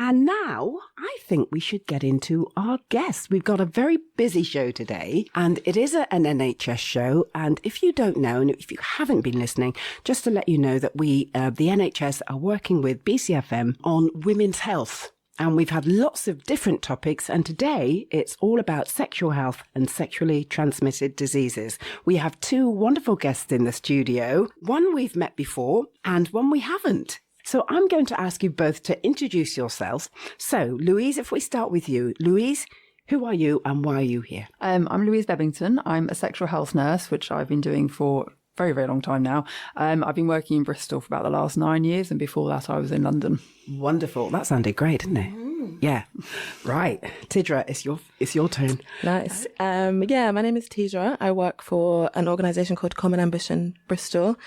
And now I think we should get into our guests. We've got a very busy show today, and it is an NHS show. And if you don't know, and if you haven't been listening, just to let you know that we, the NHS, are working with BCfm on women's health. And we've had lots of different topics. And today it's all about sexual health and sexually transmitted diseases. We have two wonderful guests in the studio. One we've met before and one we haven't. So I'm going to ask you both to introduce yourselves. So, Louise, if we start with you. Louise, who are you and why are you here? I'm Louise Bebbington. I'm a sexual health nurse, which I've been doing for a very, very long time now. I've been working in Bristol for about the last 9 years, and before that I was in London. Wonderful. That sounded great, didn't it? Yeah. Right. Tidrah, it's your turn. Nice. My name is Tidrah. I work for an organisation called Common Ambition Bristol.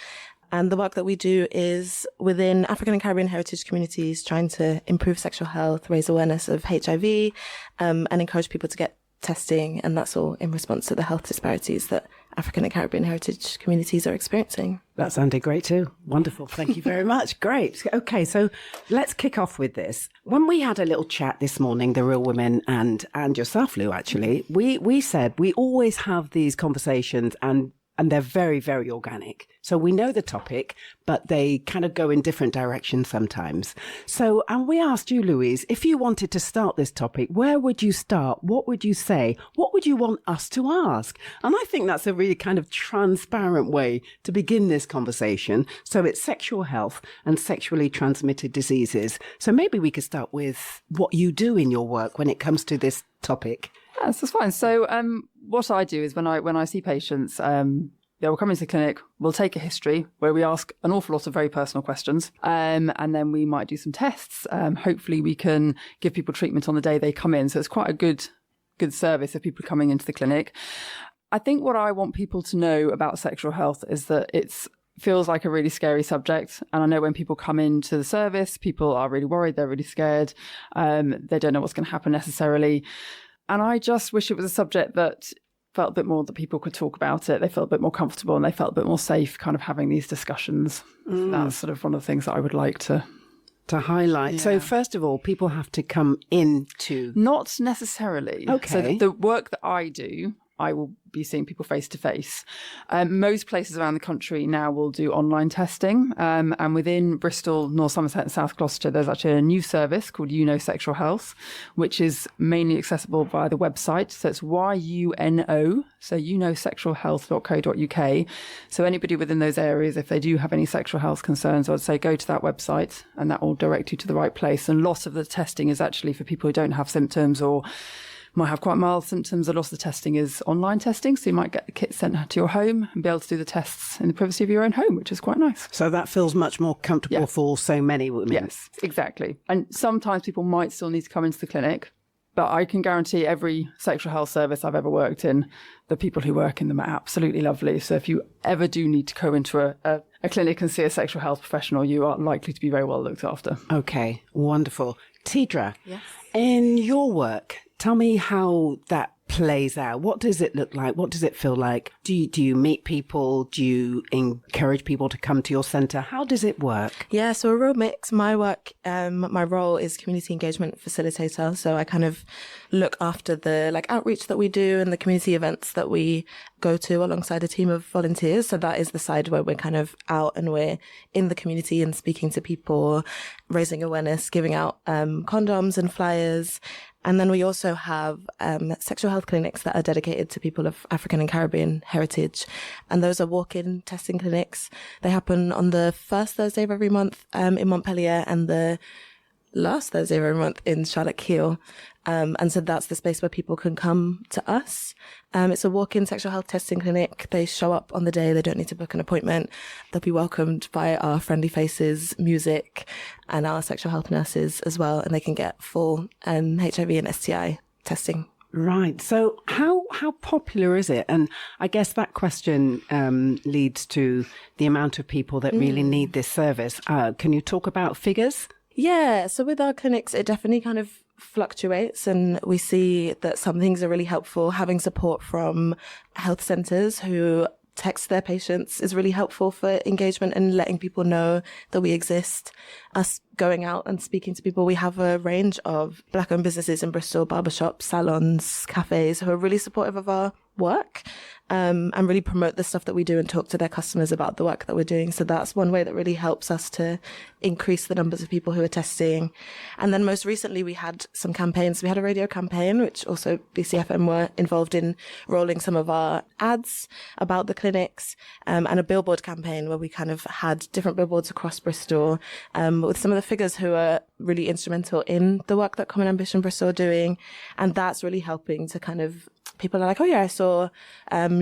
And the work that we do is within African and Caribbean heritage communities, trying to improve sexual health, raise awareness of HIV, and encourage people to get testing. And that's all in response to the health disparities that African and Caribbean heritage communities are experiencing. That sounded great too. Wonderful. Thank you very much. Great. Okay, so let's kick off with this. When we had a little chat this morning, the Real Women and yourself, Lou, actually, we said we always have these conversations and they're very, very organic. So we know the topic, but they kind of go in different directions sometimes. So, and we asked you, Louise, if you wanted to start this topic, where would you start? What would you say? What would you want us to ask? And I think that's a really kind of transparent way to begin this conversation. So it's sexual health and sexually transmitted diseases. So maybe we could start with what you do in your work when it comes to this topic. Yes, that's fine. So what I do is when I see patients, they'll come into the clinic, we'll take a history where we ask an awful lot of very personal questions, and then we might do some tests. Hopefully we can give people treatment on the day they come in. So it's quite a good service of people coming into the clinic. I think what I want people to know about sexual health is that it feels like a really scary subject. And I know when people come into the service, people are really worried, they're really scared. They don't know what's going to happen necessarily. And I just wish it was a subject that felt a bit more that people could talk about it. They felt a bit more comfortable and they felt a bit more safe kind of having these discussions. That's sort of one of the things that I would like to highlight. Yeah. So first of all, people have to come into... Not necessarily. Okay. So the work that I do, I will be seeing people face to face. Most places around the country now will do online testing. And within Bristol, North Somerset and South Gloucester, there's actually a new service called YUNO Sexual Health, which is mainly accessible via the website. So it's YUNO, so yunosexualhealth.co.uk. So anybody within those areas, if they do have any sexual health concerns, I'd say go to that website and that will direct you to the right place. And lots of the testing is actually for people who don't have symptoms or might have quite mild symptoms. A lot of the testing is online testing, so you might get the kit sent to your home and be able to do the tests in the privacy of your own home, which is quite nice. So that feels much more comfortable for so many women. Yes, exactly. And sometimes people might still need to come into the clinic, but I can guarantee every sexual health service I've ever worked in, the people who work in them are absolutely lovely. So if you ever do need to go into a clinic and see a sexual health professional, you are likely to be very well looked after. Okay, wonderful. Tidrah, yes. In your work, tell me how that plays out. What does it look like? What does it feel like? Do you meet people? Do you encourage people to come to your centre? How does it work? Yeah, so a real mix. My work, my role is community engagement facilitator. So I kind of look after the outreach that we do and the community events that we go to alongside a team of volunteers. So that is the side where we're kind of out and we're in the community and speaking to people, raising awareness, giving out condoms and flyers. And then we also have sexual health clinics that are dedicated to people of African and Caribbean heritage. And those are walk-in testing clinics. They happen on the first Thursday of every month in Montpellier and the last Thursday of every month in Charlotte Keel. And so that's the space where people can come to us. It's a walk-in sexual health testing clinic. They show up on the day. They don't need to book an appointment. They'll be welcomed by our friendly faces, music, and our sexual health nurses as well. And they can get full HIV and STI testing. Right. So how popular is it? And I guess that question leads to the amount of people that really need this service. Can you talk about figures? Yeah. So with our clinics, it definitely kind of fluctuates, and we see that some things are really helpful. Having support from health centres who text their patients is really helpful for engagement and letting people know that we exist. Us going out and speaking to people. We have a range of Black-owned businesses in Bristol, barbershops, salons, cafes, who are really supportive of our work and really promote the stuff that we do and talk to their customers about the work that we're doing. So that's one way that really helps us to increase the numbers of people who are testing. And then most recently we had some campaigns. We had a radio campaign, which also BCfm were involved in rolling some of our ads about the clinics, and a billboard campaign where we kind of had different billboards across Bristol with some of the figures who are really instrumental in the work that Common Ambition Bristol are doing. And that's really helping to kind of, people are like, oh yeah, I saw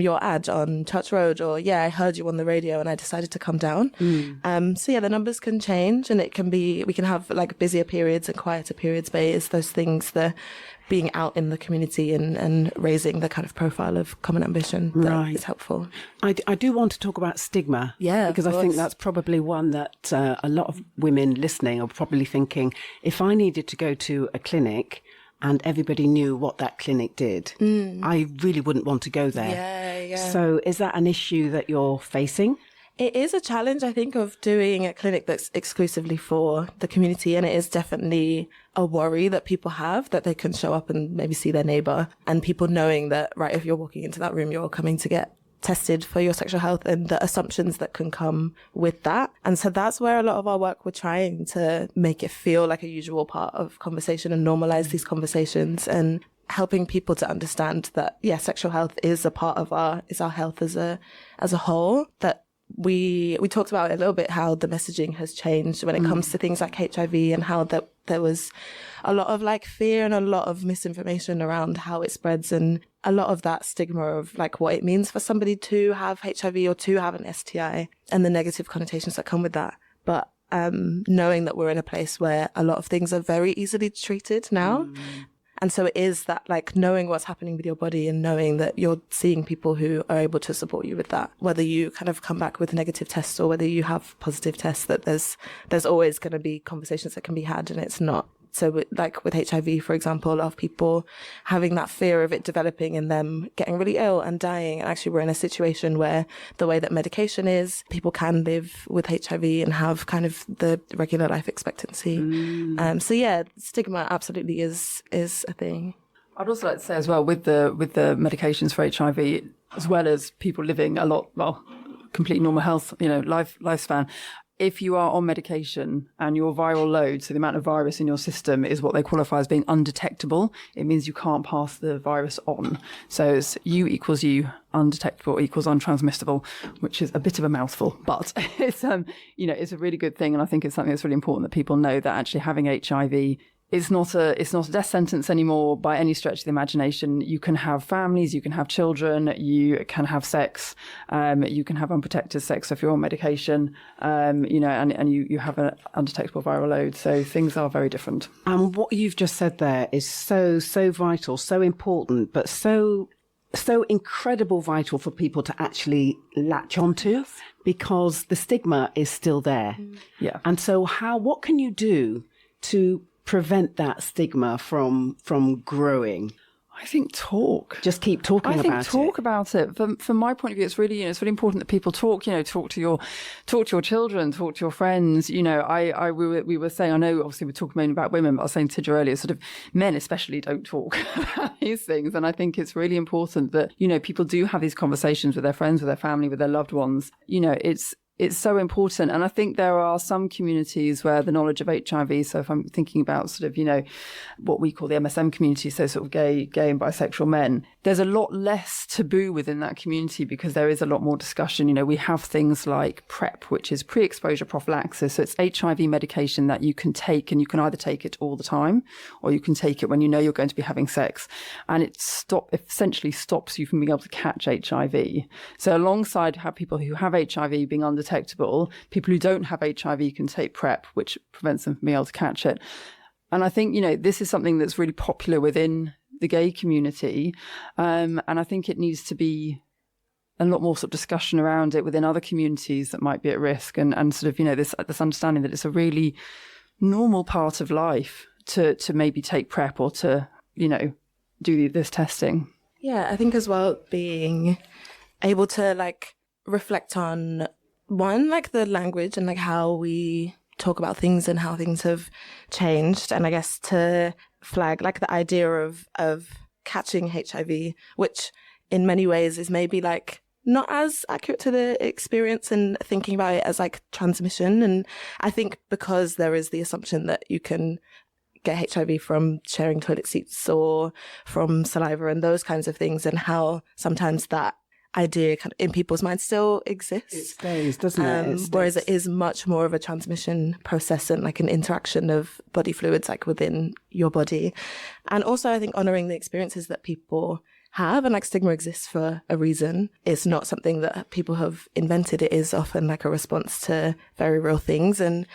your ad on Church Road, or yeah, I heard you on the radio and I decided to come down. So yeah, the numbers can change, and it can be, we can have like busier periods and quieter periods, but it is those things, the being out in the community and raising the kind of profile of Common Ambition that is helpful. I do want to talk about stigma. Yeah, because I think that's probably one that a lot of women listening are probably thinking, if I needed to go to a clinic and everybody knew what that clinic did, I really wouldn't want to go there. Yeah. So is that an issue that you're facing? It is a challenge, I think, of doing a clinic that's exclusively for the community. And it is definitely a worry that people have, that they can show up and maybe see their neighbour, and people knowing that, right, if you're walking into that room, you're coming to get tested for your sexual health, and the assumptions that can come with that. And so that's where a lot of our work, we're trying to make it feel like a usual part of conversation and normalize these conversations, and helping people to understand that, yeah, sexual health is a part of our health as a whole. That we talked about a little bit how the messaging has changed when it comes to things like HIV, and how that there was a lot of like fear and a lot of misinformation around how it spreads, and a lot of that stigma of like what it means for somebody to have HIV or to have an STI, and the negative connotations that come with that. But knowing that we're in a place where a lot of things are very easily treated now. And so it is that, like, knowing what's happening with your body and knowing that you're seeing people who are able to support you with that, whether you kind of come back with negative tests or whether you have positive tests, that there's always going to be conversations that can be had, and it's not. So like with HIV, for example, a lot of people having that fear of it developing and them getting really ill and dying. And actually we're in a situation where the way that medication is, people can live with HIV and have kind of the regular life expectancy. So yeah, stigma absolutely is a thing. I'd also like to say as well, with the medications for HIV, as well as people living a lot, well, complete normal health, lifespan, if you are on medication and your viral load, so the amount of virus in your system, is what they qualify as being undetectable, it means you can't pass the virus on. So it's U equals U, undetectable equals untransmissible, which is a bit of a mouthful, but it's it's a really good thing. And I think it's something that's really important that people know, that actually having HIV, it's not a death sentence anymore by any stretch of the imagination. You can have families, you can have children, you can have sex, you can have unprotected sex if you're on medication, and you have an undetectable viral load. So things are very different. And what you've just said there is so vital, so important, but so incredible vital for people to actually latch onto, because the stigma is still there. Yeah. And so what can you do to prevent that stigma from growing? I think talk. Just keep talking about it. I think talk about it. From my point of view, it's really important that people talk. Talk to your children, talk to your friends. We were saying, I know obviously we're talking mainly about women, but I was saying to Tidrah earlier, sort of men especially don't talk about these things, and I think it's really important that people do have these conversations with their friends, with their family, with their loved ones. It's so important. And I think there are some communities where the knowledge of HIV, so if I'm thinking about sort of, what we call the MSM community, so sort of gay and bisexual men, there's a lot less taboo within that community because there is a lot more discussion. We have things like PrEP, which is pre-exposure prophylaxis. So it's HIV medication that you can take, and you can either take it all the time or you can take it when you know you're going to be having sex. And it essentially stops you from being able to catch HIV. So alongside people who have HIV being undetectable, people who don't have HIV can take PrEP, which prevents them from being able to catch it. And I think, this is something that's really popular within the gay community. And I think it needs to be a lot more sort of discussion around it within other communities that might be at risk, and sort of, this understanding that it's a really normal part of life to maybe take PrEP or to, do this testing. Yeah, I think as well, being able to reflect on one, like the language and like how we talk about things and how things have changed. And I guess to flag like the idea of catching HIV, which in many ways is maybe like not as accurate to the experience, and thinking about it as like transmission. And I think because there is the assumption that you can get HIV from sharing toilet seats or from saliva and those kinds of things, and how sometimes that idea kind of in people's minds still exists. It stays, doesn't it? Whereas it is much more of a transmission process and like an interaction of body fluids like within your body. And also I think honouring the experiences that people have, and like stigma exists for a reason. It's not something that people have invented. It is often like a response to very real things. And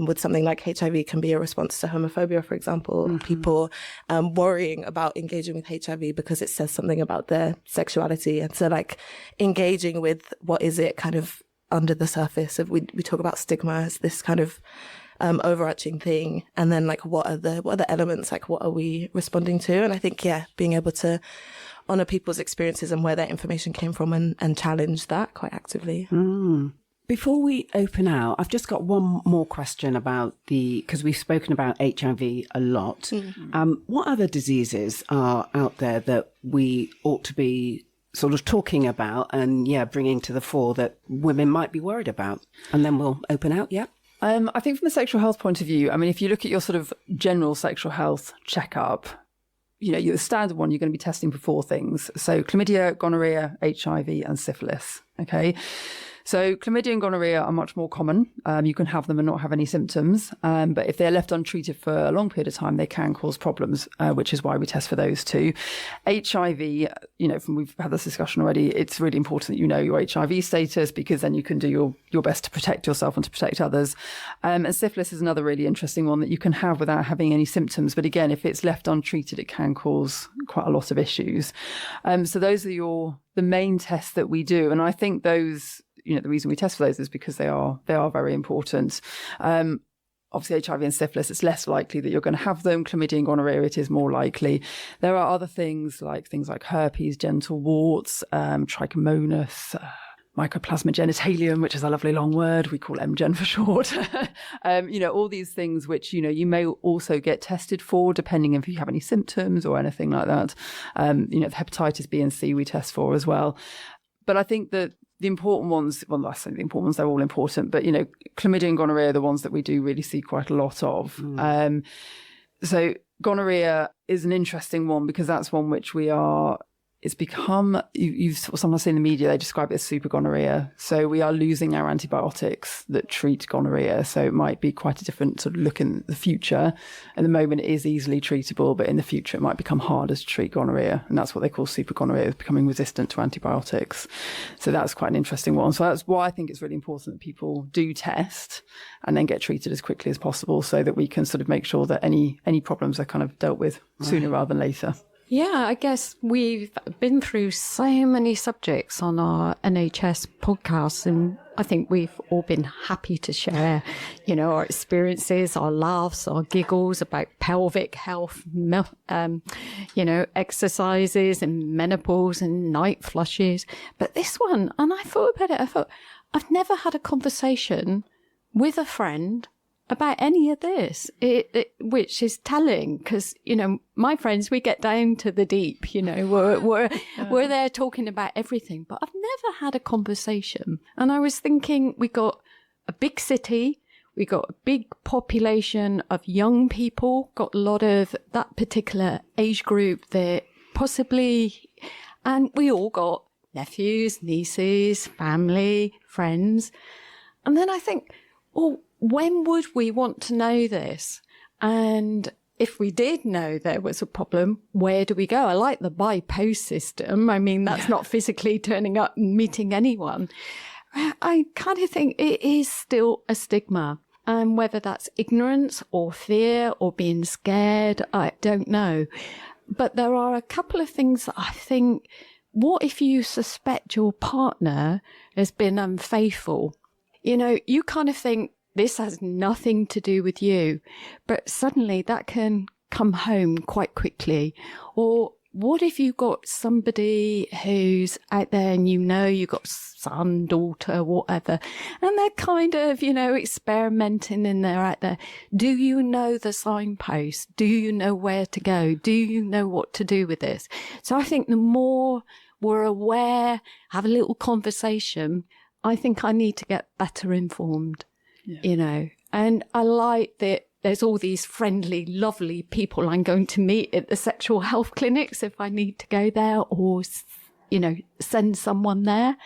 with something like HIV can be a response to homophobia, for example, people worrying about engaging with HIV because it says something about their sexuality. And so like engaging with what is it kind of under the surface of, we talk about stigma as this kind of overarching thing, and then like what are the elements, like what are we responding to? And I think being able to honour people's experiences and where their information came from and challenge that quite actively. Before we open out, I've just got one more question about because we've spoken about HIV a lot. What other diseases are out there that we ought to be sort of talking about and bringing to the fore that women might be worried about? And then we'll open out. I think from a sexual health point of view, I mean, if you look at your sort of general sexual health checkup, the standard one, you're going to be testing for 4 things. So chlamydia, gonorrhea, HIV and syphilis. Okay. So chlamydia and gonorrhea are much more common. You can have them and not have any symptoms. But if they're left untreated for a long period of time, they can cause problems, which is why we test for those too. HIV, we've had this discussion already, it's really important that you know your HIV status, because then you can do your best to protect yourself and to protect others. And syphilis is another really interesting one that you can have without having any symptoms. But again, if it's left untreated, it can cause quite a lot of issues. So those are the main tests that we do. And I think those, the reason we test for those is because they are very important. Obviously, HIV and syphilis, it's less likely that you're going to have them. Chlamydia and gonorrhea, it is more likely. There are other things like herpes, genital warts, trichomonas, mycoplasma genitalium, which is a lovely long word. We call MGen for short. All these things which, you may also get tested for depending if you have any symptoms or anything like that. The hepatitis B and C we test for as well. But I think that the important ones, I say the important ones, they're all important, but, chlamydia and gonorrhea are the ones that we do really see quite a lot of. So gonorrhea is an interesting one because that's one which it's become, you've sometimes seen in the media, they describe it as super gonorrhea. So we are losing our antibiotics that treat gonorrhea. So it might be quite a different sort of look in the future. At the moment, it is easily treatable, but in the future, it might become harder to treat gonorrhea. And that's what they call super gonorrhea, is becoming resistant to antibiotics. So that's quite an interesting one. So that's why I think it's really important that people do test and then get treated as quickly as possible so that we can sort of make sure that any problems are kind of dealt with sooner rather than later. Yeah, I guess we've been through so many subjects on our NHS podcast, and I think we've all been happy to share, our experiences, our laughs, our giggles about pelvic health, exercises and menopause and night flushes. But this one, and I thought about it, I've never had a conversation with a friend about any of this, which is telling, because, my friends, we get down to the deep, we're there talking about everything, but I've never had a conversation. And I was thinking, we got a big city, we got a big population of young people, got a lot of that particular age group that possibly, and we all got nephews, nieces, family, friends. And then I think, when would we want to know this? And if we did know there was a problem, where do we go? I like the by post system. I mean, that's not physically turning up and meeting anyone. I kind of think it is still a stigma. And whether that's ignorance or fear or being scared, I don't know. But there are a couple of things that I think, what if you suspect your partner has been unfaithful? You kind of think, this has nothing to do with you, but suddenly that can come home quite quickly. Or what if you got somebody who's out there and you got son, daughter, whatever, and they're kind of, experimenting and they're out there. Do you know the signpost? Do you know where to go? Do you know what to do with this? So I think the more we're aware, have a little conversation, I think I need to get better informed, And I like that there's all these friendly, lovely people I'm going to meet at the sexual health clinics if I need to go there or, send someone there.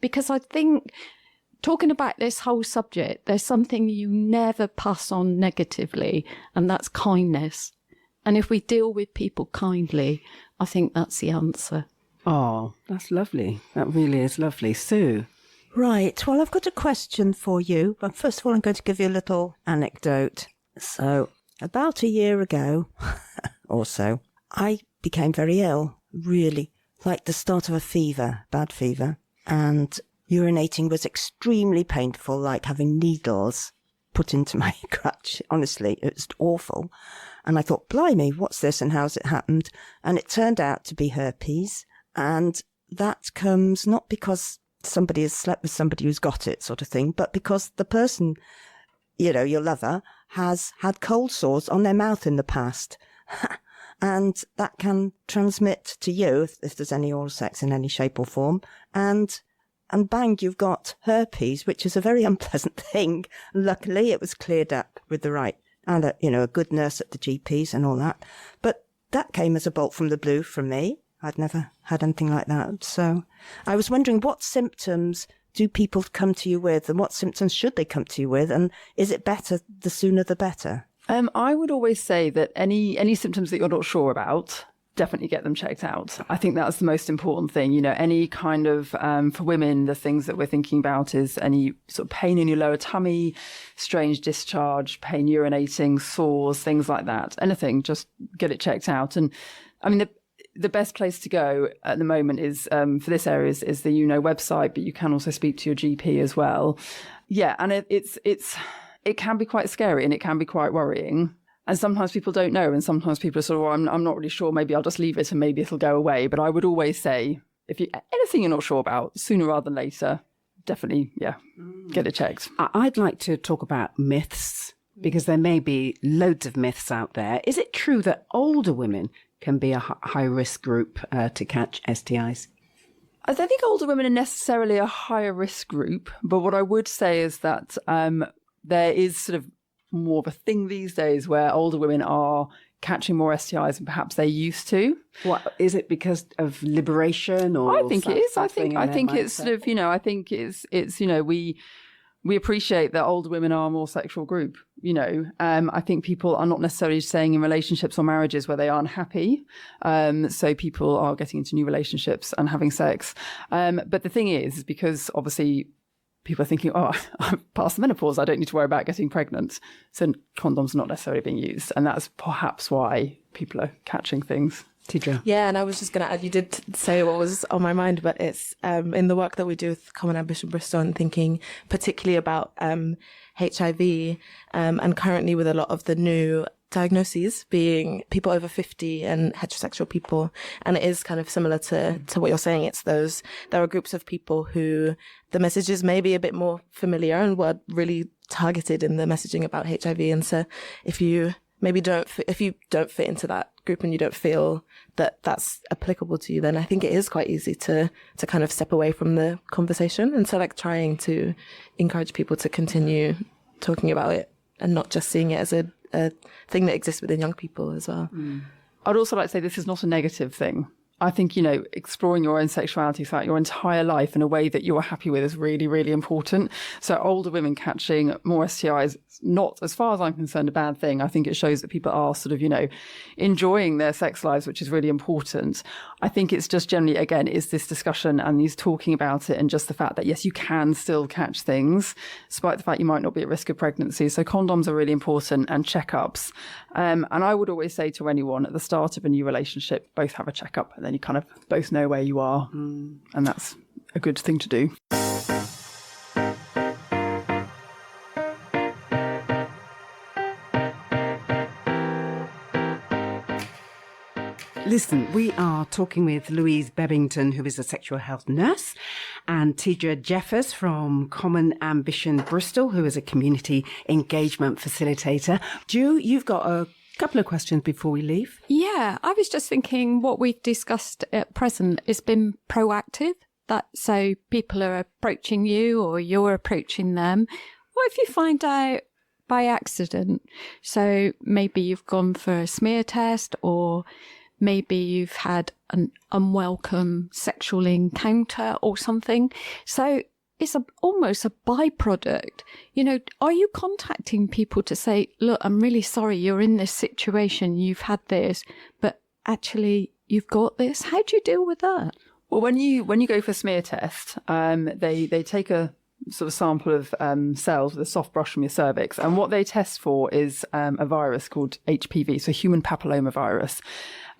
Because I think talking about this whole subject, there's something you never pass on negatively, and that's kindness. And if we deal with people kindly, I think that's the answer. Oh, that's lovely. That really is lovely. Sue? Right. Well, I've got a question for you. But first of all, I'm going to give you a little anecdote. So, about a year ago or so, I became very ill, really, like the start of a fever, bad fever. And urinating was extremely painful, like having needles put into my crutch. Honestly, it was awful. And I thought, blimey, what's this and how's it happened? And it turned out to be herpes. And that comes not because somebody has slept with somebody who's got it sort of thing, but because the person, your lover, has had cold sores on their mouth in the past. And that can transmit to you if there's any oral sex in any shape or form. And bang, you've got herpes, which is a very unpleasant thing. Luckily, it was cleared up with the right, and a good nurse at the GPs and all that. But that came as a bolt from the blue from me. I'd never had anything like that. So I was wondering, what symptoms do people come to you with, and what symptoms should they come to you with? And is it better, the sooner the better? I would always say that any symptoms that you're not sure about, definitely get them checked out. I think that's the most important thing. Any kind of, for women, the things that we're thinking about is any sort of pain in your lower tummy, strange discharge, pain urinating, sores, things like that. Anything, just get it checked out. And I mean, the best place to go at the moment is for this area is the YUNO website, but you can also speak to your GP as well. Yeah, and it can be quite scary and it can be quite worrying. And sometimes people don't know, and sometimes people are sort of, well, I'm not really sure, maybe I'll just leave it and maybe it'll go away. But I would always say, anything you're not sure about, sooner rather than later, definitely, get it checked. I'd like to talk about myths, because there may be loads of myths out there. Is it true that older women can be a high-risk group to catch STIs? I don't think older women are necessarily a higher risk group, but what I would say is that there is sort of more of a thing these days where older women are catching more STIs than perhaps they used to. What is it, because of liberation, or? I think it is. I think it's sort of, I think it's we appreciate that older women are a more sexual group. I think people are not necessarily staying in relationships or marriages where they aren't happy. So people are getting into new relationships and having sex. But the thing is, because obviously people are thinking, oh, I'm past the menopause, I don't need to worry about getting pregnant. So condoms are not necessarily being used. And that's perhaps why people are catching things. Tidrah? Yeah, and I was just going to add, you did say what was on my mind, but it's in the work that we do with Common Ambition Bristol and thinking particularly about HIV and currently with a lot of the new diagnoses being people over 50 and heterosexual people. And it is kind of similar to what you're saying. It's there are groups of people who the messages may be a bit more familiar and were really targeted in the messaging about HIV. And so if you don't fit into that group and you don't feel that that's applicable to you, then I think it is quite easy to kind of step away from the conversation. And so like trying to encourage people to continue talking about it and not just seeing it as a thing that exists within young people as well. I'd also like to say this is not a negative thing. I think, exploring your own sexuality throughout your entire life in a way that you're happy with is really, really important. So older women catching more STIs, not, as far as I'm concerned, a bad thing. I think it shows that people are sort of, enjoying their sex lives, which is really important. I think it's just generally, again, is this discussion and these talking about it and just the fact that, yes, you can still catch things, despite the fact you might not be at risk of pregnancy. So condoms are really important, and checkups. And I would always say to anyone at the start of a new relationship, both have a checkup, and then you kind of both know where you are. And that's a good thing to do. Listen, we are talking with Louise Bebbington, who is a sexual health nurse, and Tidrah Jeffers from Common Ambition Bristol, who is a community engagement facilitator. Ju, you've got a couple of questions before we leave. Yeah, I was just thinking what we've discussed at present has been proactive. That so people are approaching you or you're approaching them. What if you find out by accident? So maybe you've gone for a smear test, or maybe you've had an unwelcome sexual encounter or something. So it's almost a byproduct. You know, are you contacting people to say, look, I'm really sorry you're in this situation, you've had this, but actually you've got this? How do you deal with that? Well, when you go for a smear test, they take a sort of sample of cells with a soft brush from your cervix, and what they test for is a virus called HPV, so human papillomavirus.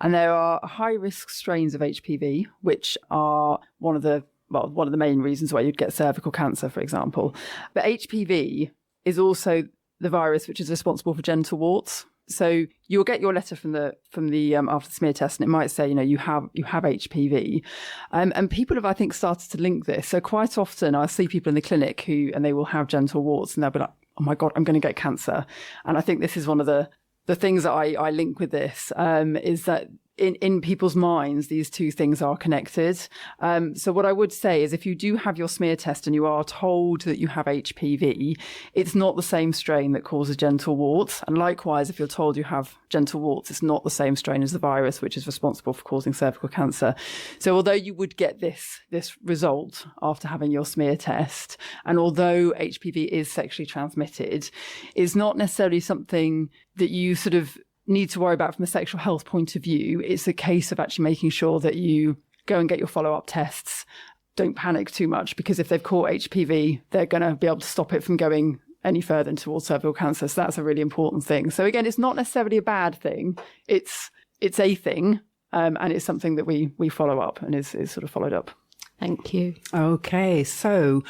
And there are high-risk strains of HPV, which are one of the main reasons why you'd get cervical cancer, for example. But HPV is also the virus which is responsible for genital warts. So you'll get your letter from the after the smear test, and it might say, you know, you have HPV, and people have, I think, started to link this. So quite often I see people in the clinic and they will have genital warts, and they'll be like, oh my God, I'm going to get cancer. And I think this is one of the things that I link with this, is that in people's minds, these two things are connected. So what I would say is if you do have your smear test and you are told that you have HPV, it's not the same strain that causes genital warts. And likewise, if you're told you have genital warts, it's not the same strain as the virus, which is responsible for causing cervical cancer. So although you would get this result after having your smear test, and although HPV is sexually transmitted, it's not necessarily something that you sort of need to worry about from a sexual health point of view. It's a case of actually making sure that you go and get your follow-up tests. Don't panic too much, because if they've caught HPV, they're going to be able to stop it from going any further towards cervical cancer. So that's a really important thing. So again, it's not necessarily a bad thing. It's a thing, and it's something that we follow up and is sort of followed up. Thank you. Okay, so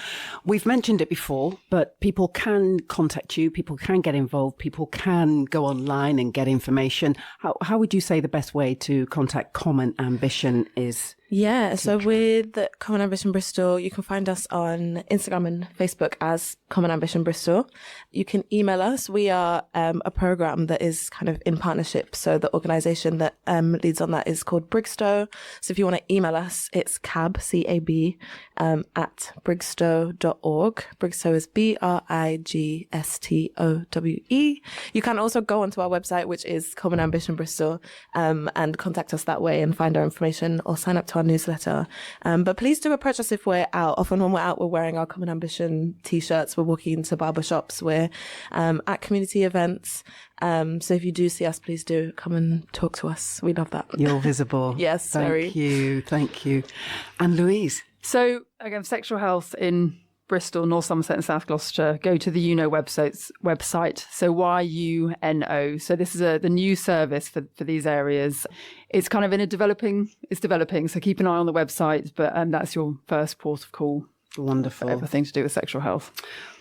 we've mentioned it before, but people can contact you, people can get involved, people can go online and get information. How would you say the best way to contact Common Ambition is? Yeah, so with Common Ambition Bristol, you can find us on Instagram and Facebook as Common Ambition Bristol. You can email us. We are a program that is kind of in partnership. So the organisation that leads on that is called Brigstow. So if you want to email us, it's cab, C-A-B, at brigstow.org. Brigstow is B-R-I-G-S-T-O-W-E. You can also go onto our website, which is Common Ambition Bristol, and contact us that way and find our information, or sign up to our newsletter. But please do approach us if we're out. Often when we're out, we're wearing our Common Ambition t-shirts. We're walking into barber shops. We're at community events. So if you do see us, please do come and talk to us. We love that. You're visible. Yes, Thank you. And Louise? So again, sexual health in Bristol, North Somerset and South Gloucestershire, go to the YUNO website. So YUNO. So this is the new service for these areas. It's kind of developing. So keep an eye on the website, but that's your first port of call. Wonderful. For everything to do with sexual health.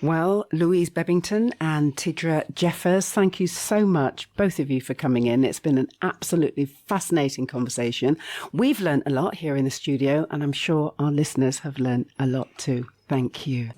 Well, Louise Bebbington and Tidrah Jeffers, thank you so much, both of you, for coming in. It's been an absolutely fascinating conversation. We've learned a lot here in the studio, and I'm sure our listeners have learned a lot too. Thank you.